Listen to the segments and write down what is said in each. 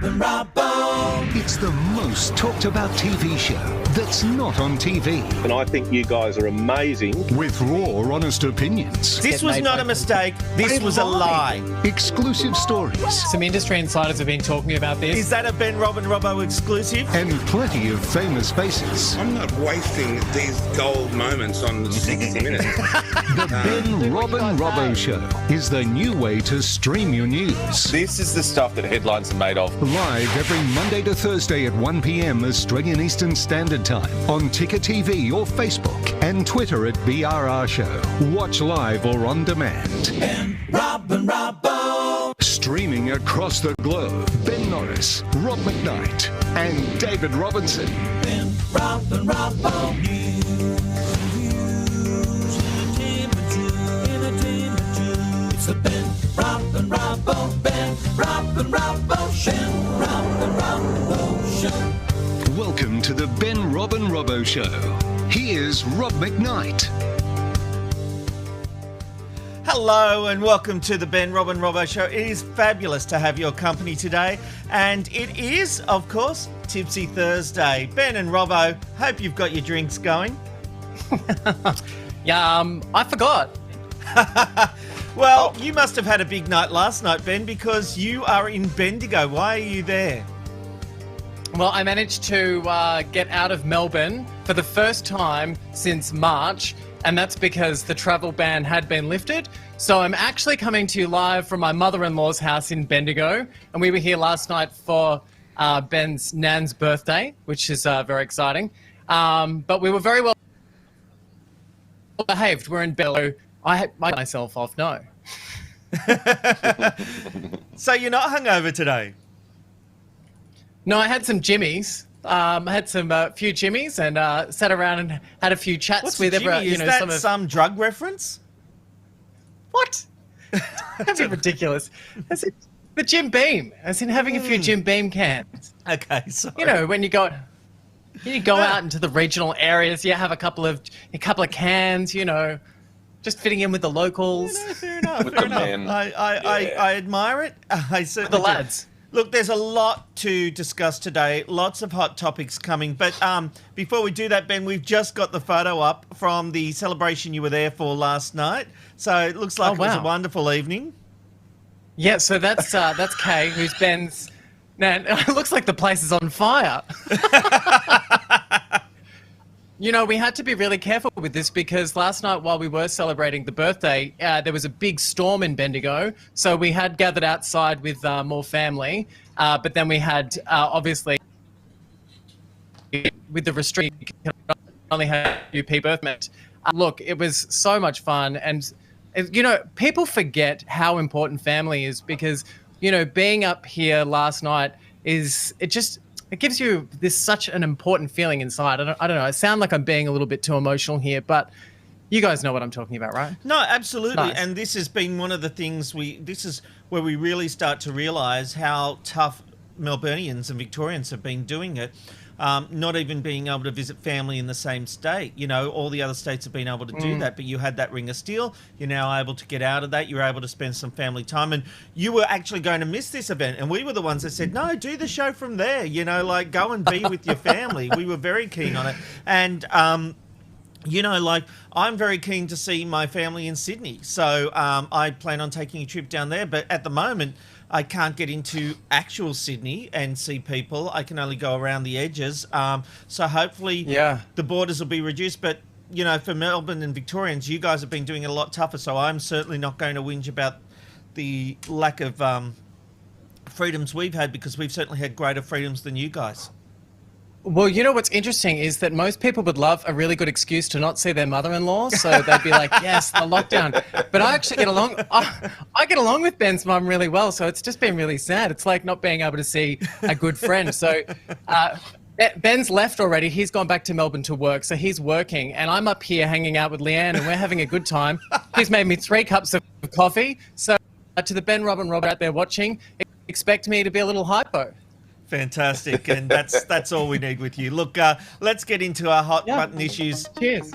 and Robbo. It's the most talked about TV show that's not on TV. And I think you guys are amazing. With raw, honest opinions. This was not a mistake. This was a lie. Exclusive stories. Some industry insiders have been talking about this. Is that a Ben, Rob and Robbo exclusive? And plenty of famous faces. I'm not wasting these gold moments on 60 Minutes. The Ben, Rob and Robbo Show is the new way to stream your news. This is the stuff that headlines are made of. Live every Monday to Thursday at 1 p.m. Australian Eastern Standard Time on Ticker TV or Facebook and Twitter at BRR Show. Watch live or on demand. Ben, Rob and Robbo. Streaming across the globe, Ben Norris, Rob McKnight and David Robinson. Ben, Rob and Robbo. It's the Ben, Rob and Robbo. Ben, Rob and Robbo Show. Ben, Rob and Robbo Show. Welcome to the Ben, Rob and Robbo Show. Here's Rob McKnight. Hello and welcome to the Ben, Rob and Robbo Show. It is fabulous to have your company today, and it is, of course, Tipsy Thursday. Ben and Robbo, hope you've got your drinks going. Yeah, I forgot. Well, you must have had a big night last night, Ben, because you are in Bendigo. Why are you there? Well, I managed to get out of Melbourne for the first time since March, and that's because the travel ban had been lifted. So I'm actually coming to you live from my mother-in-law's house in Bendigo, and we were here last night for Ben's nan's birthday, which is very exciting. But we were very well behaved. We're in Bendigo. I had myself off, no. So you're not hungover today? No, I had some jimmies. I had some few jimmies and sat around and had a few chats What's with a Jimmy? everyone. Is that some drug reference? What? That's ridiculous. That's it. The Jim Beam, as in having a few Jim Beam cans. Okay, sorry. You know, when you go out into the regional areas, you have a couple of cans. You know, just fitting in with the locals. No, fair enough. With Fair the enough. men. I admire it. I certainly The lads. do. Look, there's a lot to discuss today. Lots of hot topics coming. But before we do that, Ben, we've just got the photo up from the celebration you were there for last night. So it looks like it was a wonderful evening. Yeah, so that's Kay, who's Ben's. Man, it looks like the place is on fire. You know, we had to be really careful with this because last night while we were celebrating the birthday, there was a big storm in Bendigo. So we had gathered outside with more family, but then we had, obviously, with the restriction, only had a few people. Look, it was so much fun. And, you know, people forget how important family is because, you know, being up here last night it gives you such an important feeling inside. I don't know. I sound like I'm being a little bit too emotional here, but you guys know what I'm talking about, right? No, absolutely. Nice. And this has been one of the things this is where we really start to realise how tough Melburnians and Victorians have been doing it. Not even being able to visit family in the same state. You know, all the other states have been able to do that, but you had that ring of steel. You're now able to get out of that. You're able to spend some family time. And you were actually going to miss this event. And we were the ones that said, no, do the show from there. You know, like go and be with your family. We were very keen on it. And, you know, like I'm very keen to see my family in Sydney. So I plan on taking a trip down there. But at the moment, I can't get into actual Sydney and see people. I can only go around the edges. So hopefully the borders will be reduced. But, you know, for Melbourne and Victorians, you guys have been doing it a lot tougher. So I'm certainly not going to whinge about the lack of freedoms we've had because we've certainly had greater freedoms than you guys. Well, you know what's interesting is that most people would love a really good excuse to not see their mother-in-law, so they'd be like, yes, the lockdown. But I actually get along. I get along with Ben's mum really well, so it's just been really sad. It's like not being able to see a good friend. So Ben's left already. He's gone back to Melbourne to work, so he's working, and I'm up here hanging out with Leanne, and we're having a good time. He's made me 3 cups of coffee. So to the Ben, Rob and Robert out there watching, expect me to be a little hypo. Fantastic, and that's all we need with you. Look, let's get into our hot button issues. Cheers.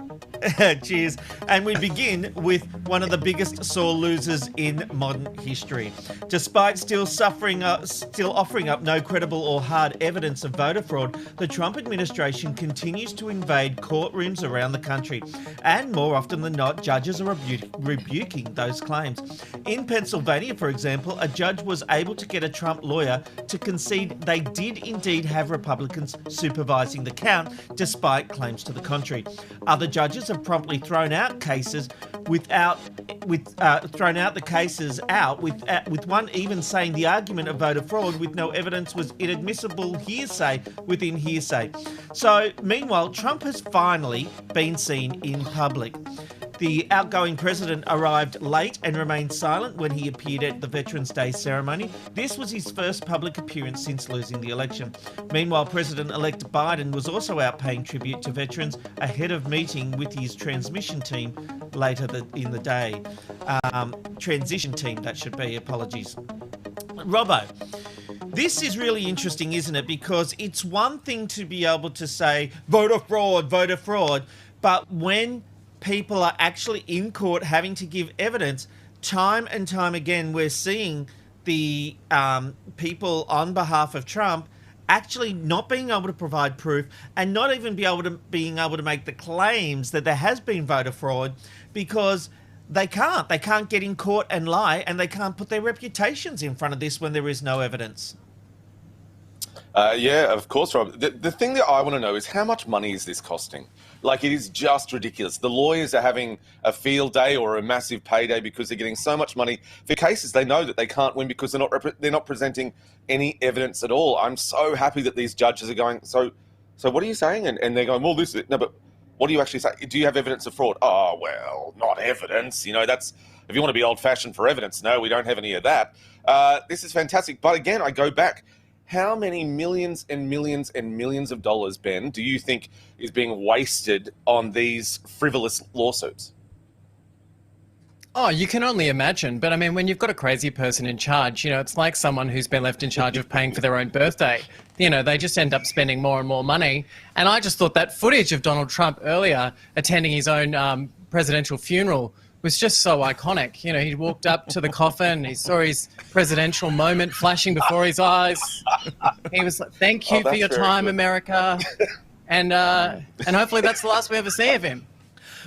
Cheers. And we begin with one of the biggest sore losers in modern history. Despite still offering up no credible or hard evidence of voter fraud, the Trump administration continues to invade courtrooms around the country. And more often than not, judges are rebuking those claims. In Pennsylvania, for example, a judge was able to get a Trump lawyer to concede they did indeed have Republicans supervising the count, despite claims to the contrary. Other judges have promptly thrown out cases with one even saying the argument of voter fraud with no evidence was inadmissible hearsay within hearsay. So, meanwhile, Trump has finally been seen in public. The outgoing president arrived late and remained silent when he appeared at the Veterans Day ceremony. This was his first public appearance since losing the election. Meanwhile, President-elect Biden was also out paying tribute to veterans ahead of meeting with his transmission team later in the day. Transition team, that should be. Apologies. Robbo, this is really interesting, isn't it? Because it's one thing to be able to say voter fraud, but when people are actually in court having to give evidence, time and time again, we're seeing the people on behalf of Trump actually not being able to provide proof and not even being able to make the claims that there has been voter fraud because they can't get in court and lie, and they can't put their reputations in front of this when there is no evidence. Yeah, of course, Rob. The thing that I want to know is how much money is this costing? Like, it is just ridiculous. The lawyers are having a field day or a massive payday because they're getting so much money for cases they know that they can't win because they're not presenting any evidence at all. I'm so happy that these judges are going, so what are you saying? And they're going, well, this is... No, but what do you actually say? Do you have evidence of fraud? Oh, well, not evidence. You know, that's... If you want to be old-fashioned for evidence, no, we don't have any of that. This is fantastic. But again, I go back... How many millions and millions and millions of dollars, Ben, do you think is being wasted on these frivolous lawsuits? Oh, you can only imagine. But I mean, when you've got a crazy person in charge, it's like someone who's been left in charge of paying for their own birthday. They just end up spending more and more money. And I just thought that footage of Donald Trump earlier attending his own presidential funeral was just so iconic. He walked up to the coffin, he saw his presidential moment flashing before his eyes. He was like, thank you for your time, America. And hopefully that's the last we ever see of him.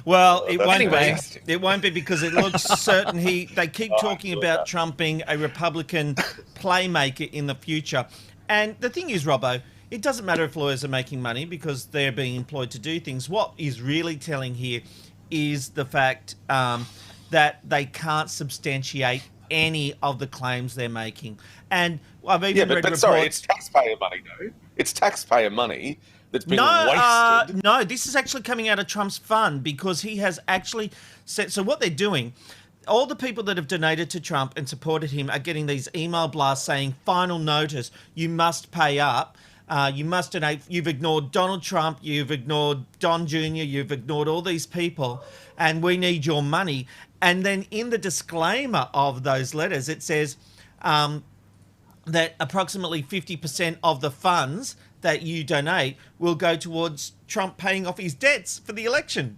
Well, it won't be. It won't be because it looks certain they keep talking about Trump being a Republican playmaker in the future. And the thing is, Robbo, it doesn't matter if lawyers are making money because they're being employed to do things. What is really telling here is the fact that they can't substantiate any of the claims they're making. And I've even read reports... Sorry, it's taxpayer money, though. It's taxpayer money that's been wasted. No, this is actually coming out of Trump's fund because he has actually said... So what they're doing, all the people that have donated to Trump and supported him are getting these email blasts saying, final notice, you must pay up. You must donate. You've ignored Donald Trump. You've ignored Don Jr. You've ignored all these people, and we need your money. And then in the disclaimer of those letters, it says that approximately 50% of the funds that you donate will go towards Trump paying off his debts for the election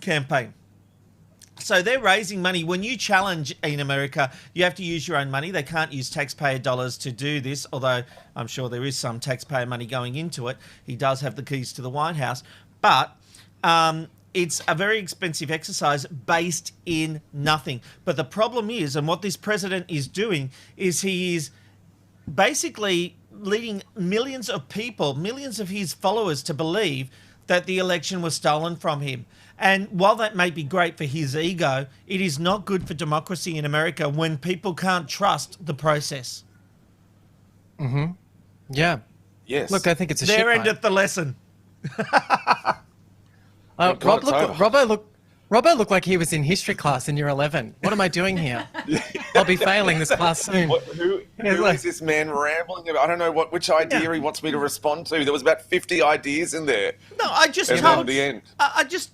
campaign. So they're raising money. When you challenge in America, you have to use your own money. They can't use taxpayer dollars to do this, although I'm sure there is some taxpayer money going into it. He does have the keys to the White House. But it's a very expensive exercise based in nothing. But the problem is, and what this president is doing, is he is basically leading millions of people, millions of his followers to believe that the election was stolen from him. And while that may be great for his ego, it is not good for democracy in America when people can't trust the process. Mm-hmm. Yeah. Yes. Look, I think it's a shit There fight. endeth the lesson. Robbo looked like he was in history class in year 11. What am I doing here? I'll be failing this class soon. Who is this man rambling about? I don't know which idea he wants me to respond to. There was about 50 ideas in there. No, I just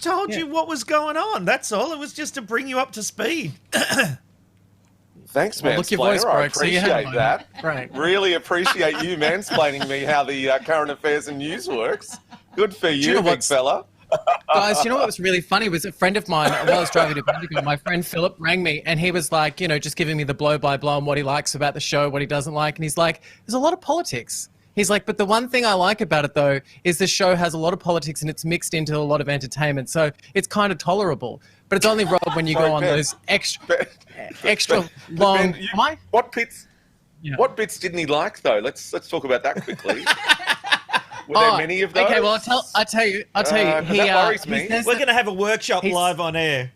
told you what was going on. That's all. It was just to bring you up to speed. Thanks, Well, mansplainer. look, your voice I broke, so you had appreciate one. that. Right. Really appreciate you mansplaining me how the current affairs and news works. Good for you, know big what's- fella. Guys, you know what was really funny was a friend of mine, while I was driving to Bendigo, my friend Philip rang me and he was like, just giving me the blow by blow on what he likes about the show, what he doesn't like. And he's like, there's a lot of politics. He's like, but the one thing I like about it, though, is the show has a lot of politics and it's mixed into a lot of entertainment. So it's kind of tolerable. But it's only, Rob, when you Sorry, go on Ben. those extra Ben, long... Ben, Am I? what bits? Yeah. What bits didn't he like though? Let's talk about that quickly. Were there many of those? Okay, well, I'll tell you. 'cause that worries me. We're going to have a workshop live on air.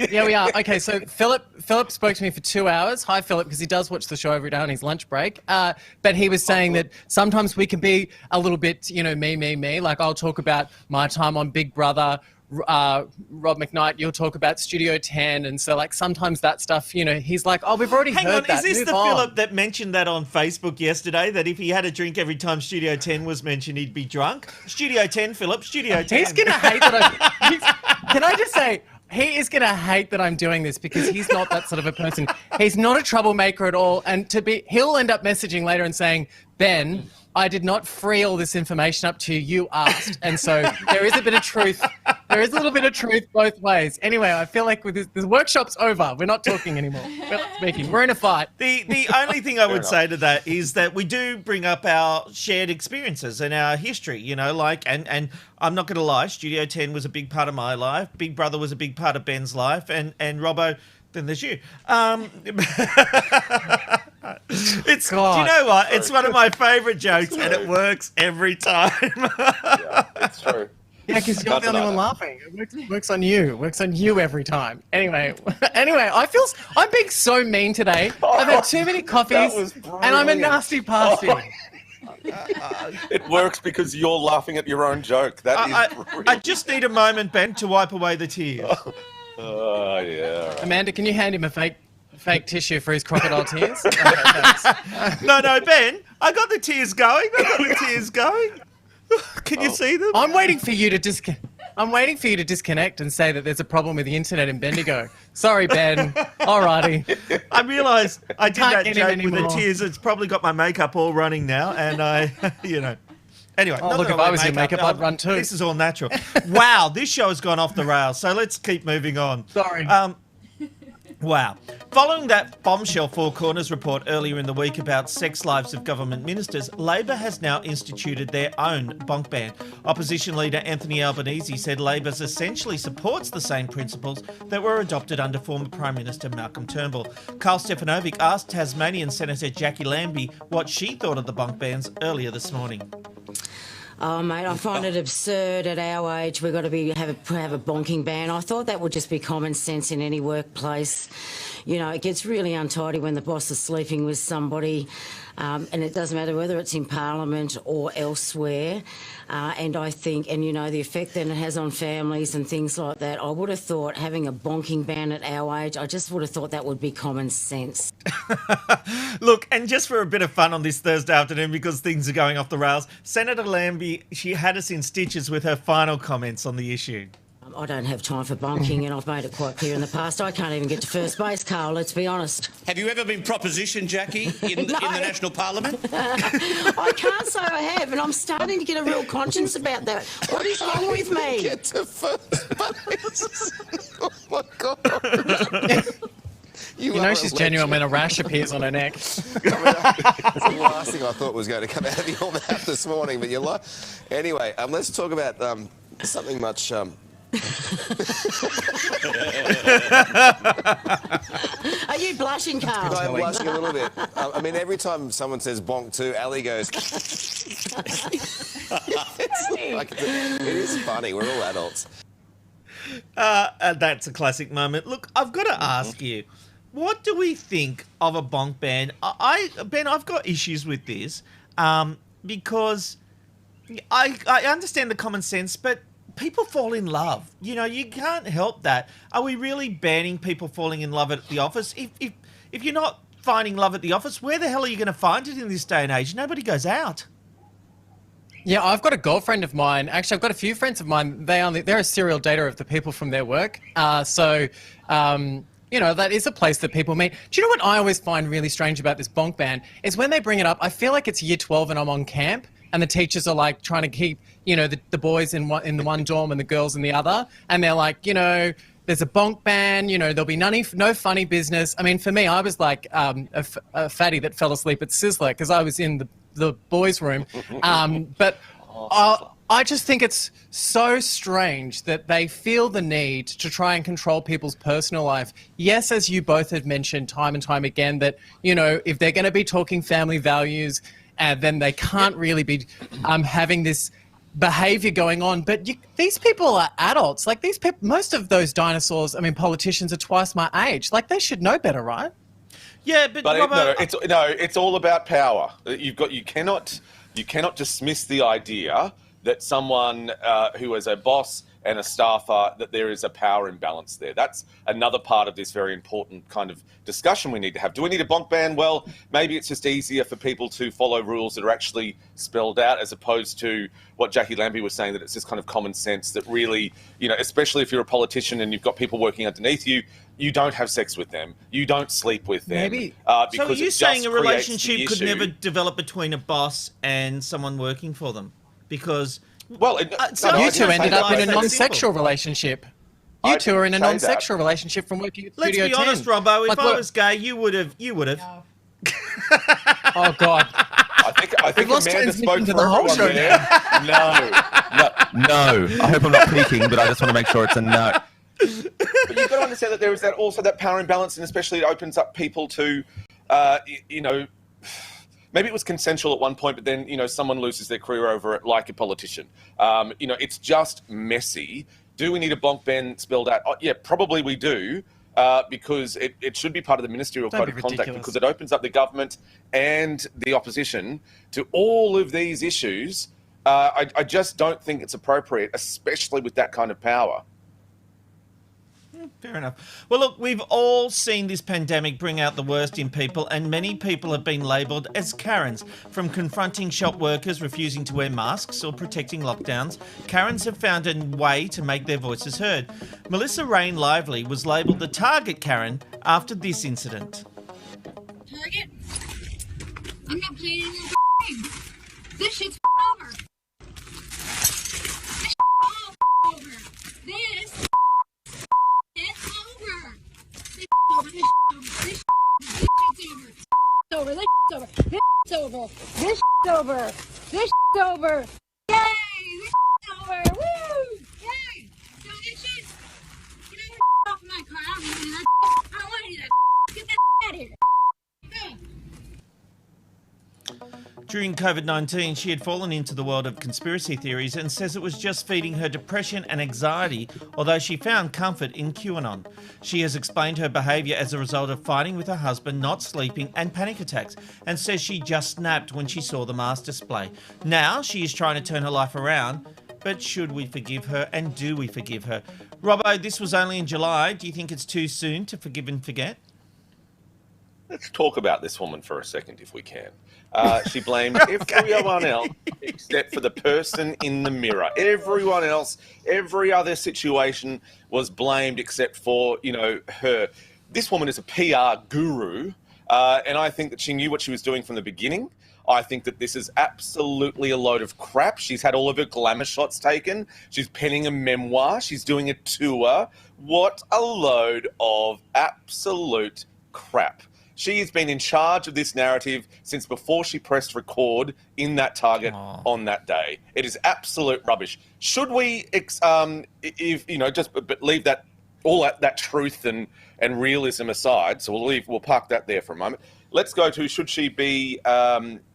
Yeah, we are. Okay, so Philip spoke to me for 2 hours. Hi, Philip, because he does watch the show every day on his lunch break. But he was saying that sometimes we can be a little bit, me. Like I'll talk about my time on Big Brother. Rob McKnight, you'll talk about Studio 10, and so like sometimes that stuff, he's like, oh, we've already Hang heard on, that. is this Move the on. Philip that mentioned that on Facebook yesterday, that if he had a drink every time Studio 10 was mentioned, he'd be drunk? Studio 10, Philip, Studio 10. He's gonna hate that. Can I just say? He is going to hate that I'm doing this because he's not that sort of a person. He's not a troublemaker at all. And he'll end up messaging later and saying, Ben, I did not free all this information up to you. You asked. And so there is a bit of truth. There is a little bit of truth both ways. Anyway, I feel like with this workshop's over. We're not talking anymore. We're not speaking. We're in a fight. The only thing I would say to that is that we do bring up our shared experiences and our history, and I'm not going to lie, Studio 10 was a big part of my life. Big Brother was a big part of Ben's life, and Robbo, then there's you. It's God. Do you know what? It's one of my favourite jokes, and it works every time. Yeah, it's true. Yeah, because you're Can't the only deny one that. laughing. It works on you. It works on you every time. Anyway, I'm being so mean today. I've had too many coffees, was and I'm a brilliant. nasty pasty. It works because you're laughing at your own joke. That is I brilliant. just need a moment, Ben, to wipe away the tears. Oh, yeah. Amanda, can you hand him a fake tissue for his crocodile tears? Okay, thanks. No, Ben, I got the tears going. Can you see them? I'm waiting for you to disconnect and say that there's a problem with the internet in Bendigo. Sorry, Ben. Alrighty. I realised I did Can't that get him joke with the anymore. tears. It's probably got my makeup all running now, and I, Anyway, Oh, not look, that if I wear was your makeup, I'd run too. This is all natural. Wow, this show has gone off the rails, so let's keep moving on. Sorry. Wow. Following that bombshell Four Corners report earlier in the week about sex lives of government ministers, Labor has now instituted their own bonk ban. Opposition leader Anthony Albanese said Labor essentially supports the same principles that were adopted under former Prime Minister Malcolm Turnbull. Carl Stefanovic asked Tasmanian Senator Jackie Lambie what she thought of the bonk bans earlier this morning. Oh, mate, I find it absurd at our age. We've got to have a bonking ban. I thought that would just be common sense in any workplace. It gets really untidy when the boss is sleeping with somebody, and it doesn't matter whether it's in Parliament or elsewhere. And I think, the effect that it has on families and things like that, I would have thought having a bonking ban at our age, I just would have thought that would be common sense. Look, and just for a bit of fun on this Thursday afternoon, because things are going off the rails, Senator Lambie, she had us in stitches with her final comments on the issue. I don't have time for bonking, and I've made it quite clear in the past. I can't even get to first base, Carl, let's be honest. Have you ever been propositioned, Jackie, in the National Parliament? I can't say I have, and I'm starting to get a real conscience about that. What is wrong with me? Get to first base. Oh my God. She's genuine when a rash appears on her neck. That's the last thing I thought was going to come out of your mouth this morning, but you're like... Anyway, let's talk about something much... Are you blushing, Carl? I'm blushing a little bit. Every time someone says bonk too, Ali goes... It is funny. We're all adults. That's a classic moment. Look, I've got to ask you, what do we think of a bonk ban? Ben, I've got issues with this because I understand the common sense, but people fall in love. You can't help that. Are we really banning people falling in love at the office? If you're not finding love at the office, where the hell are you going to find it in this day and age? Nobody goes out. Yeah, I've got a girlfriend of mine. Actually, I've got a few friends of mine. They're a serial dater of the people from their work. that is a place that people meet. Do you know what I always find really strange about this bonk ban is when they bring it up, I feel like it's year 12 and I'm on camp and the teachers are like trying to keep, the boys in the one dorm and the girls in the other. And they're like, there's a bonk ban, there'll be no funny business. I mean, for me, I was like a fatty that fell asleep at Sizzler because I was in the boys' room. But I just think it's so strange that they feel the need to try and control people's personal life. Yes, as you both have mentioned time and time again, that, if they're going to be talking family values, then they can't really be having this behavior going on. But these people are adults. Like these people, most of those dinosaurs, politicians are twice my age. Like they should know better, right? Yeah, but Robert, it's all about power. You cannot dismiss the idea that someone who is a boss and a staffer, that there is a power imbalance there. That's another part of this very important kind of discussion we need to have. Do we need a bonk ban? Well, maybe it's just easier for people to follow rules that are actually spelled out as opposed to what Jackie Lambie was saying, that it's just kind of common sense that really, especially if you're a politician and you've got people working underneath you, you don't have sex with them. You don't sleep with them. Maybe. Because so are you saying a relationship could issue. never develop between a boss and someone working for them? Because... Well, you two ended up in a non-sexual relationship. You two are in a non-sexual relationship from working at Studio 10. Let's be honest, Robbo. If I was gay, you would have. No. Oh God. I think lost Amanda spoke transmission to for the whole everyone show there. No. I hope I'm not peaking, but I just want to make sure it's a no. But you've got to understand that there is also that power imbalance, and especially it opens up people to, maybe it was consensual at one point, but then, someone loses their career over it, like a politician. It's just messy. Do we need a bonk ban spelled out? Oh, yeah, probably we do, because it should be part of the ministerial code of conduct, because it opens up the government and the opposition to all of these issues. I just don't think it's appropriate, especially with that kind of power. Fair enough. Well, look, we've all seen this pandemic bring out the worst in people, and many people have been labelled as Karens. From confronting shop workers refusing to wear masks or protecting lockdowns, Karens have found a way to make their voices heard. Melissa Rain Lively was labelled the target Karen after this incident. Target? I'm not playing in your game. This shit's over. This all over. This it's over. This over. This over. This over. This over. This over. This over. Yay! This over. Woo! Yay! So this shit. Get off my car. I don't want any of that. Get that out of here. During COVID-19, she had fallen into the world of conspiracy theories and says it was just feeding her depression and anxiety, although she found comfort in QAnon. She has explained her behaviour as a result of fighting with her husband, not sleeping, and panic attacks, and says she just snapped when she saw the mask display. Now she is trying to turn her life around, but should we forgive her, and do we forgive her? Robbo, this was only in July. Do you think it's too soon to forgive and forget? Let's talk about this woman for a second, if we can. She blamed everyone else except for the person in the mirror. Everyone else, every other situation was blamed except for, her. This woman is a PR guru, and I think that she knew what she was doing from the beginning. I think that this is absolutely a load of crap. She's had all of her glamour shots taken. She's penning a memoir. She's doing a tour. What a load of absolute crap. She has been in charge of this narrative since before she pressed record in that Target on that day. It is absolute rubbish. Should we, leave that all that truth and realism aside? So we'll park that there for a moment. Let's go to, should she be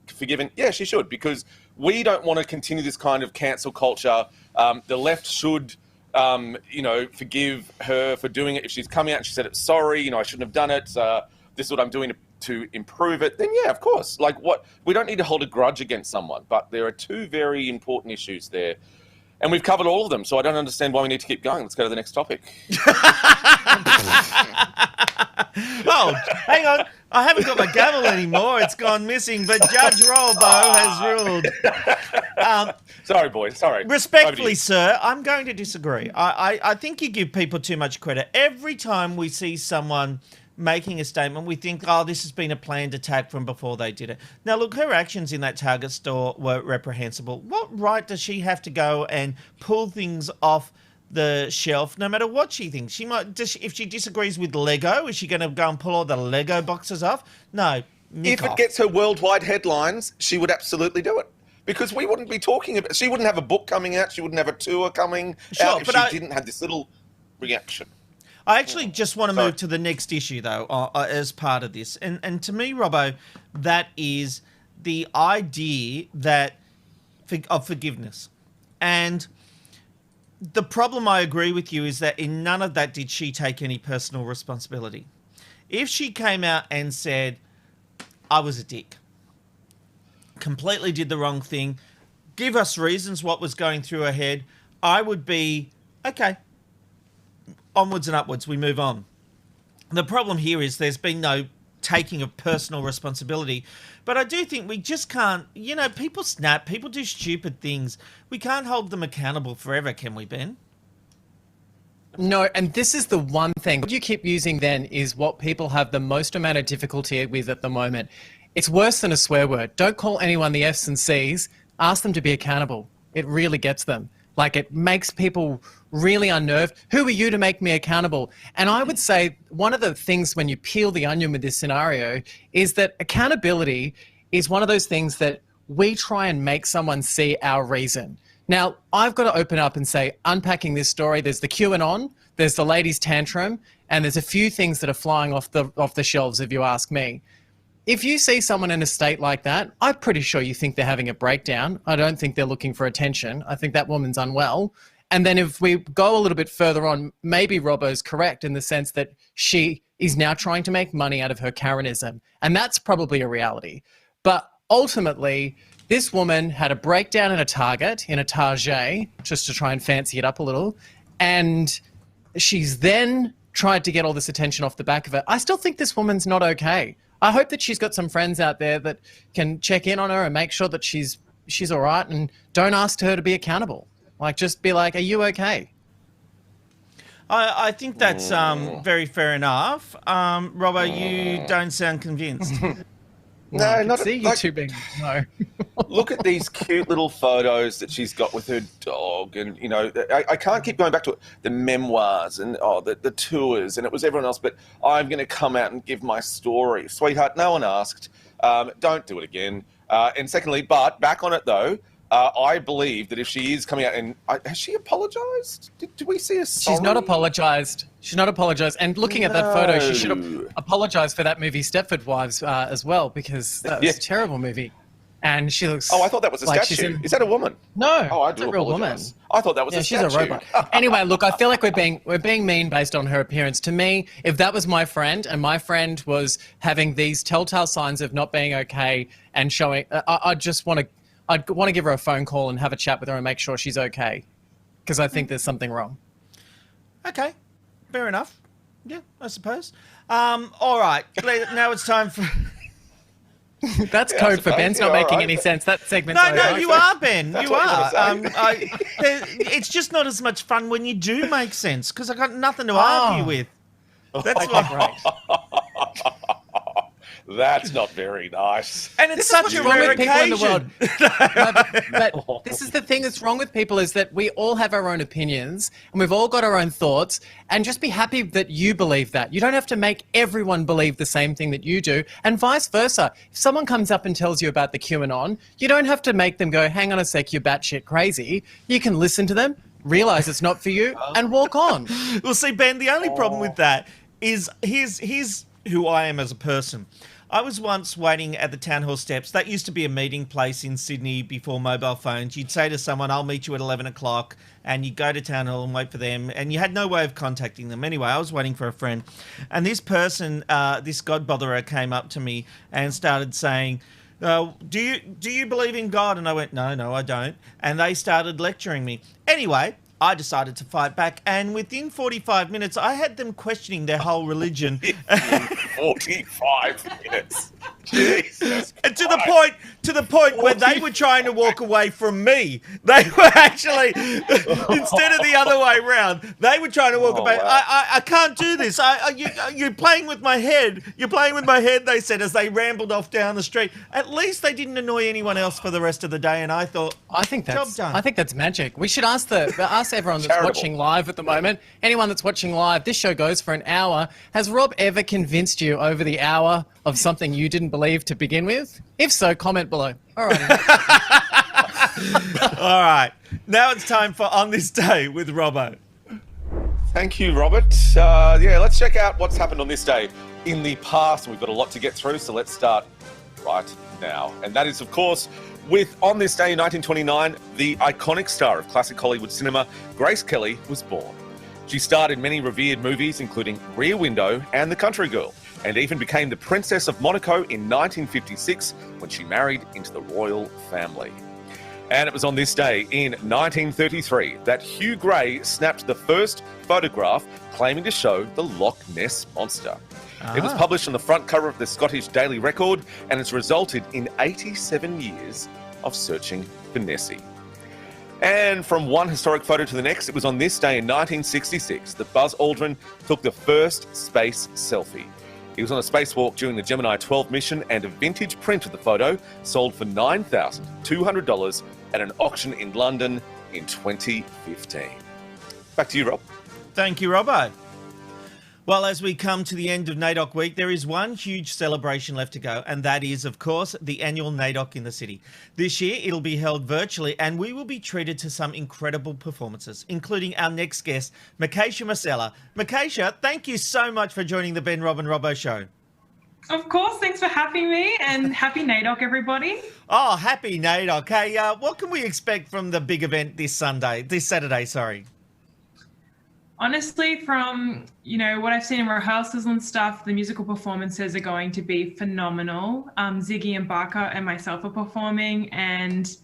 forgiven? Yeah, she should, because we don't want to continue this kind of cancel culture. The left should, forgive her for doing it. If she's coming out and she said, sorry, I shouldn't have done it. This is what I'm doing to improve it, then yeah, of course. We don't need to hold a grudge against someone, but there are two very important issues there. And we've covered all of them, so I don't understand why we need to keep going. Let's go to the next topic. Oh, hang on. I haven't got my gavel anymore. It's gone missing, but Judge Rolbo has ruled. Sorry, boys. Sorry. Respectfully, sir, I'm going to disagree. I think you give people too much credit. Every time we see someone making a statement, we think, oh, this has been a planned attack from before they did it. Now, look, her actions in that Target store were reprehensible. What right does she have to go and pull things off the shelf, no matter what she thinks? She might, if she disagrees with Lego, is she going to go and pull all the Lego boxes off? No. If it gets her worldwide headlines, she would absolutely do it. Because we wouldn't be talking about... She wouldn't have a book coming out. She wouldn't have a tour coming out if she didn't have this little reaction. I actually just want to move to the next issue, though, as part of this. And to me, Robbo, that is the idea of forgiveness. And the problem, I agree with you, is that in none of that did she take any personal responsibility. If she came out and said, I was a dick, completely did the wrong thing, give us reasons what was going through her head, I would be, okay, onwards and upwards, we move on. The problem here is there's been no taking of personal responsibility. But I do think we just can't, people snap, people do stupid things. We can't hold them accountable forever, can we, Ben? No, and this is the one thing. What you keep using then is what people have the most amount of difficulty with at the moment. It's worse than a swear word. Don't call anyone the F's and C's. Ask them to be accountable. It really gets them. Like, it makes people really unnerved. Who are you to make me accountable? And I would say one of the things when you peel the onion with this scenario is that accountability is one of those things that we try and make someone see our reason. Now, I've got to open up and say, unpacking this story, there's the QAnon, there's the ladies' tantrum, and there's a few things that are flying off the shelves, if you ask me. If you see someone in a state like that, I'm pretty sure you think they're having a breakdown. I don't think they're looking for attention. I think that woman's unwell. And then if we go a little bit further on, maybe Robbo's correct in the sense that she is now trying to make money out of her Karenism. And that's probably a reality. But ultimately, this woman had a breakdown in a Target, in a Target, just to try and fancy it up a little. And she's then tried to get all this attention off the back of it. I still think this woman's not okay. I hope that she's got some friends out there that can check in on her and make sure that she's all right, and don't ask her to be accountable. Like, just be like, are you okay? I think that's very fair enough. Robbo, you don't sound convinced. No, not see you two being no. Look at these cute little photos that she's got with her dog, and I can't keep going back to it. The memoirs and the tours, and it was everyone else. But I'm going to come out and give my story, sweetheart. No one asked. Don't do it again. And secondly, but back on it though. I believe that if she is coming out and... has she apologised? Did we see a sorry? She's not apologised. She's not apologised. And looking at that photo, she should have apologised for that movie Stepford Wives as well, because that was a terrible movie. And she looks... Oh, I thought that was a like statue. Is that a woman? No, oh, I it's do a real woman. apologise. I thought that was a statue. She's a robot. Anyway, look, I feel like we're being mean based on her appearance. To me, if that was my friend and my friend was having these telltale signs of not being okay and showing... I'd want to give her a phone call and have a chat with her and make sure she's okay, because I think there's something wrong. Okay, fair enough. Yeah, I suppose. All right, now it's time for... That's code for Ben's not making any sense. That segment's over. No, you are, Ben. You are. It's just not as much fun when you do make sense, because I've got nothing to argue with. That's right. That's not very nice. And it's such a rare occasion. In the world. But this is the thing that's wrong with people, is that we all have our own opinions and we've all got our own thoughts, and just be happy that you believe that. You don't have to make everyone believe the same thing that you do, and vice versa. If someone comes up and tells you about the QAnon, you don't have to make them go, hang on a sec, you're batshit crazy. You can listen to them, realise it's not for you, and walk on. Well, see, Ben, the only problem with that is here's who I am as a person. I was once waiting at the town hall steps. That used to be a meeting place in Sydney before mobile phones. You'd say to someone, I'll meet you at 11 o'clock, and you'd go to town hall and wait for them, and you had no way of contacting them. Anyway, I was waiting for a friend, and this person, this God-botherer, came up to me and started saying, do you believe in God? And I went, no, I don't. And they started lecturing me. Anyway, I decided to fight back, and within 45 minutes, I had them questioning their whole religion. 45 minutes. Jesus And to the point where they were trying to walk away from me. They were actually, instead of the other way around, they were trying to walk away. Wow. I can't do this. You're playing with my head. You're playing with my head, they said, as they rambled off down the street. At least they didn't annoy anyone else for the rest of the day, and I thought, I think job done. I think that's magic. We should ask everyone that's Charitable. watching live at the moment. Anyone that's watching live, this show goes for an hour. Has Rob ever convinced you over the hour of something you didn't believe to begin with? If so, comment below. All right. All right. Now it's time for On This Day with Robbo. Thank you, Robert. Yeah, let's check out what's happened on this day in the past. We've got a lot to get through, so let's start right now. And that is, of course, with On This Day in 1929, the iconic star of classic Hollywood cinema, Grace Kelly, was born. She starred in many revered movies, including Rear Window and The Country Girl, and even became the Princess of Monaco in 1956 when she married into the royal family. And it was on this day in 1933 that Hugh Gray snapped the first photograph claiming to show the Loch Ness Monster. It was published on the front cover of the Scottish Daily Record, and it's resulted in 87 years of searching for Nessie. And from one historic photo to the next, it was on this day in 1966 that Buzz Aldrin took the first space selfie. He was on a spacewalk during the Gemini 12 mission, and a vintage print of the photo sold for $9,200 at an auction in London in 2015. Back to you, Rob. Thank you, Robbo. Well, as we come to the end of NAIDOC week, there is one huge celebration left to go, and that is, of course, the annual NAIDOC in the city. This year, it'll be held virtually, and we will be treated to some incredible performances, including our next guest, Makesha Masella. Makesha, thank you so much for joining the Ben, Rob and Robbo show. Of course, thanks for having me, and happy NAIDOC, everybody. Oh, happy NAIDOC. Hey, what can we expect from the big event this Saturday, sorry? Honestly, from what I've seen in rehearsals and stuff, the musical performances are going to be phenomenal. Ziggy and Barker and myself are performing, and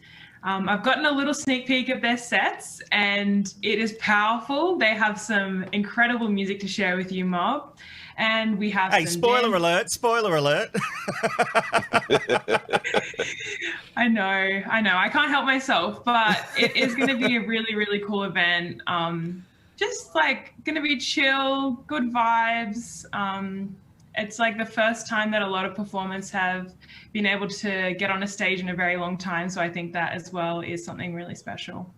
I've gotten a little sneak peek of their sets, and it is powerful. They have some incredible music to share with you, Mob. And we have spoiler alert. I know. I can't help myself, but it is going to be a really, really cool event. Just like going to be chill, good vibes. It's like the first time that a lot of performers have been able to get on a stage in a very long time. So I think that as well is something really special.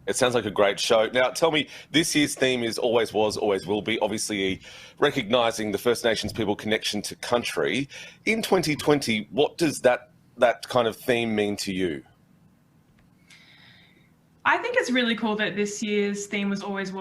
It sounds like a great show. Now, tell me, this year's theme is always was, always will be, obviously recognising the First Nations people connection to country. In 2020, what does that kind of theme mean to you? I think it's really cool that this year's theme was, always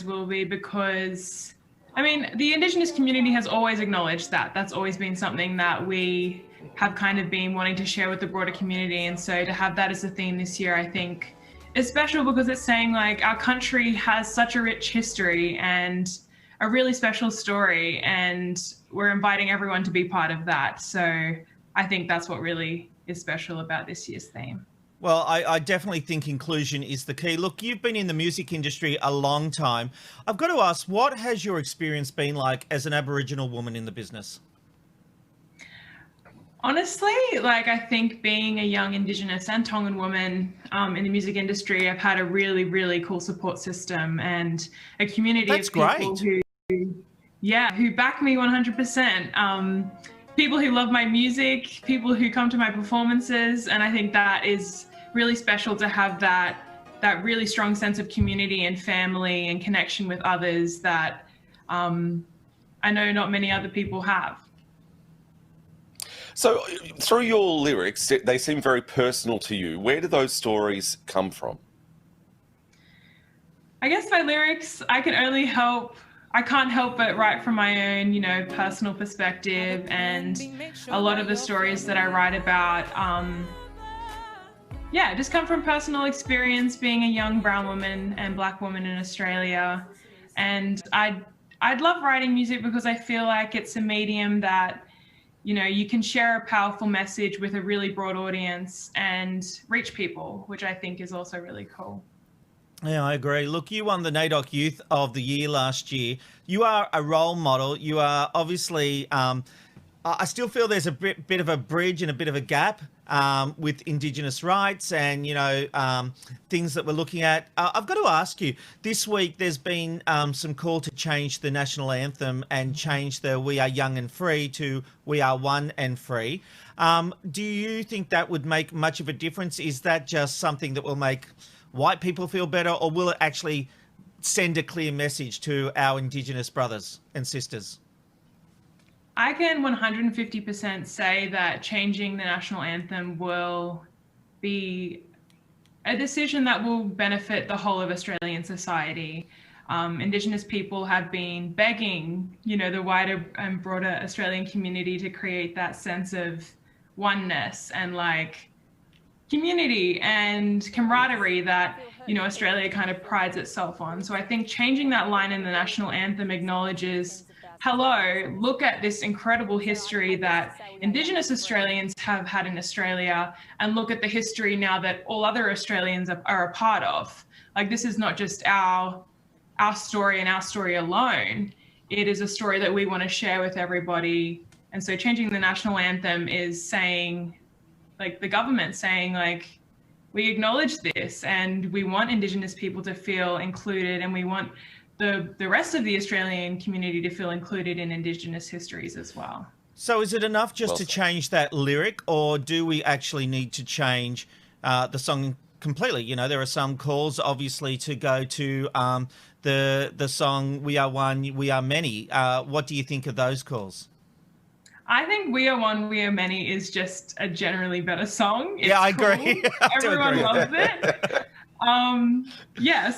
will be, because, I mean, the Indigenous community has always acknowledged that. That's always been something that we have kind of been wanting to share with the broader community. And so to have that as a theme this year, I think is special, because it's saying like our country has such a rich history and a really special story, and we're inviting everyone to be part of that. So I think that's what really is special about this year's theme. Well, I definitely think inclusion is the key. Look, you've been in the music industry a long time. I've got to ask, what has your experience been like as an Aboriginal woman in the business? Honestly, like, I think being a young Indigenous and Tongan woman in the music industry, I've had a really, really cool support system and a community of people who back me 100%. People who love my music, people who come to my performances, and I think that is really special to have that really strong sense of community and family and connection with others that I know not many other people have. So through your lyrics, they seem very personal to you. Where do those stories come from? I guess my lyrics, I can't help but write from my own, personal perspective, and a lot of the stories that I write about, just come from personal experience being a young brown woman and black woman in Australia. And I'd love writing music because I feel like it's a medium that, you can share a powerful message with a really broad audience and reach people, which I think is also really cool. Yeah, I agree. Look, you won the NAIDOC Youth of the Year last year. You are a role model. You are obviously. I still feel there's a bit of a bridge and a bit of a gap with Indigenous rights and things that we're looking at. I've got to ask you. This week, there's been some call to change the national anthem and change the "We Are Young and Free" to "We Are One and Free." Do you think that would make much of a difference? Is that just something that will make white people feel better, or will it actually send a clear message to our Indigenous brothers and sisters? I can 150% say that changing the national anthem will be a decision that will benefit the whole of Australian society. Indigenous people have been begging, the wider and broader Australian community to create that sense of oneness and community and camaraderie that Australia kind of prides itself on. So I think changing that line in the national anthem acknowledges, hello, look at this incredible history that Indigenous Australians have had in Australia, and look at the history now that all other Australians are a part of. This is not just our story and our story alone. It is a story that we want to share with everybody. And so changing the national anthem is saying, the government saying, we acknowledge this and we want Indigenous people to feel included, and we want the rest of the Australian community to feel included in Indigenous histories as well. So is it enough just to change that lyric, or do we actually need to change the song completely? There are some calls, obviously, to go to the song "We Are One, We Are Many." What do you think of those calls? I think "We Are One, We Are Many" is just a generally better song. It's I cool. agree. Everyone loves it.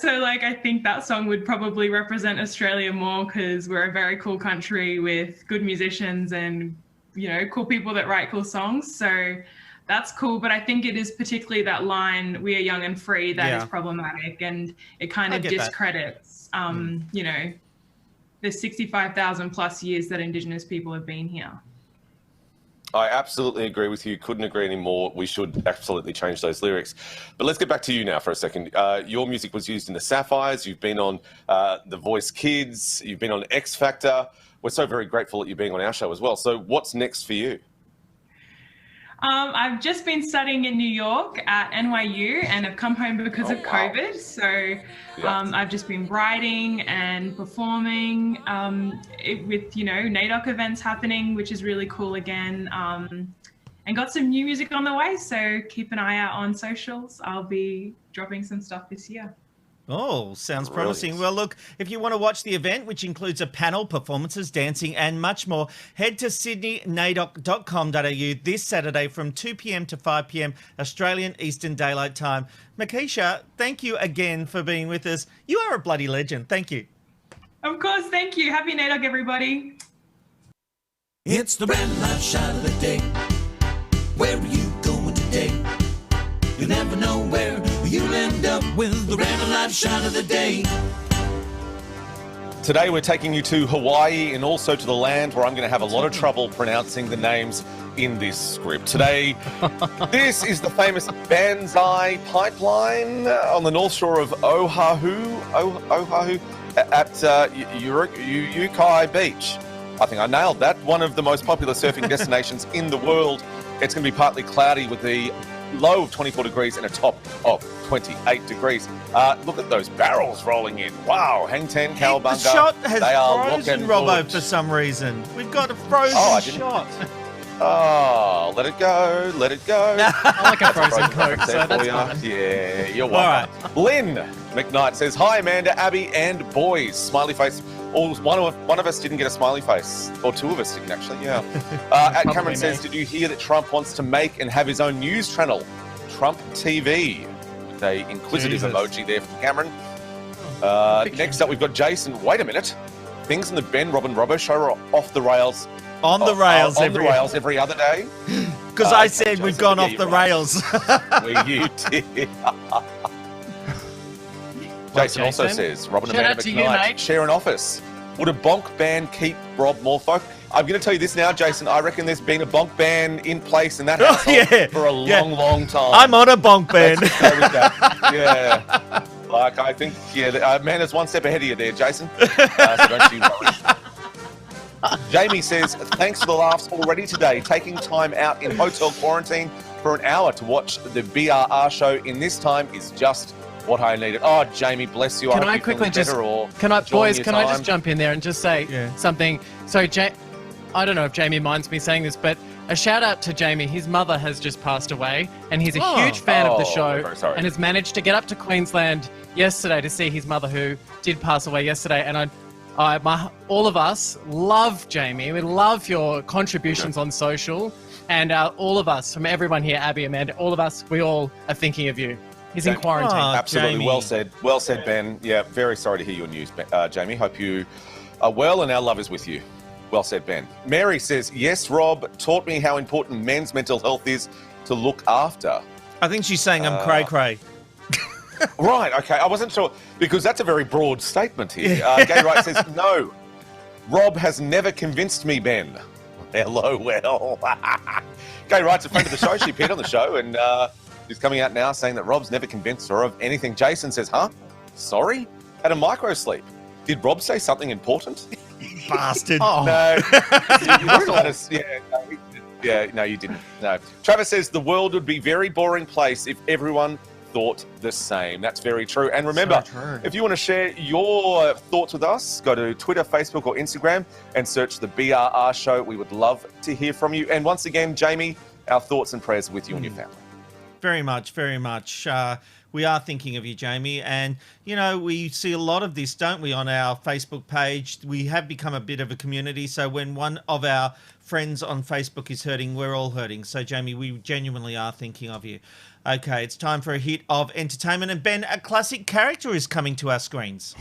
So I think that song would probably represent Australia more, because we're a very cool country with good musicians and, cool people that write cool songs. So that's cool. But I think it is particularly that line, "We are young and free," that is problematic, and it kind of discredits, the 65,000 plus years that Indigenous people have been here. I absolutely agree with you. Couldn't agree anymore. We should absolutely change those lyrics. But let's get back to you now for a second. Your music was used in the Sapphires. You've been on The Voice Kids. You've been on X Factor. We're so very grateful that you're being on our show as well. So what's next for you? I've just been studying in New York at NYU and have come home because of COVID. So I've just been writing and performing with, NAIDOC events happening, which is really cool again. And got some new music on the way. So keep an eye out on socials. I'll be dropping some stuff this year. Oh, sounds promising. Well, look, if you want to watch the event, which includes a panel, performances, dancing and much more, head to sydneynaidoc.com.au this Saturday from 2 p.m. to 5 p.m. Australian Eastern Daylight Time. Makisha, thank you again for being with us. You are a bloody legend. Thank you. Of course, thank you. Happy NAIDOC, everybody. It's the red light shot of the day. Where are you going today? You'll never know where you'll end up with the red light shot of the day. Today we're taking you to Hawaii and also to the land where I'm going to have a lot of trouble pronouncing the names in this script. Today, this is the famous Banzai Pipeline on the north shore of Oahu at Yukai Beach. I think I nailed that. One of the most popular surfing destinations in the world. It's going to be partly cloudy with the low of 24 degrees and a top of 28 degrees. Look at those barrels rolling in. Wow, Hang Ten, Cowabunga. The shot has frozen, Robbo, for some reason. We've got a frozen shot. Oh, let it go, let it go. I like a frozen Coke, so that's fine. Yeah, you're welcome. All right. Lynn McKnight says, "Hi, Amanda, Abby, and boys." Smiley face. One of us didn't get a smiley face. Or two of us didn't, actually, yeah. Cameron says, "Did you hear that Trump wants to make and have his own news channel? Trump TV." With a inquisitive emoji there from Cameron. Next up, we've got Jason. Wait a minute. Things in the Ben, Robin, Robbo show are off the rails. On the rails every other day. Because I said we've gone off the rails. Well, you did. Jason also says, Robin and Amanda McKnight share an office. Would a bonk ban keep Rob more folk? I'm going to tell you this now, Jason. I reckon there's been a bonk ban in place in that household for a long, long time. I'm on a bonk ban. Let's go with that. Yeah. Like, I think, man is one step ahead of you there, Jason. So don't you worry. Jamie says, thanks for the laughs already today. Taking time out in hotel quarantine for an hour to watch the BRR show in this time is just what I needed. Oh, Jamie, bless you. Can I quickly just, can I just jump in there and just say something? So, I don't know if Jamie minds me saying this, but a shout out to Jamie. His mother has just passed away, and he's a huge fan of the show and has managed to get up to Queensland yesterday to see his mother, who did pass away yesterday. And all of us love Jamie. We love your contributions on social, and all of us, from everyone here, Abby, Amanda, all of us, we all are thinking of you. He's in quarantine. Absolutely. Jamie. Well said, Ben. Yeah, very sorry to hear your news, Jamie. Hope you are well and our love is with you. Well said, Ben. Mary says, yes, Rob taught me how important men's mental health is to look after. I think she's saying I'm cray-cray. Right, okay. I wasn't sure, because that's a very broad statement here. Gay Wright says, no, Rob has never convinced me, Ben. LOL. Gay Wright's a friend of the show. She appeared on the show, and she's coming out now saying that Rob's never convinced her of anything. Jason says, huh? Sorry? Had a micro sleep. Did Rob say something important? Bastard. Oh. No. You must have let us, no, you didn't. No. Travis says, the world would be a very boring place if everyone thought the same. That's very true. And remember, if you want to share your thoughts with us, go to Twitter, Facebook, or Instagram and search the BRR show. We would love to hear from you. And once again, Jamie, our thoughts and prayers with you and your family. Very much, very much. We are thinking of you, Jamie. And, you know, we see a lot of this, don't we, on our Facebook page. We have become a bit of a community. So when one of our friends on Facebook is hurting, we're all hurting. So, Jamie, we genuinely are thinking of you. Okay, it's time for a hit of entertainment. And, Ben, a classic character is coming to our screens.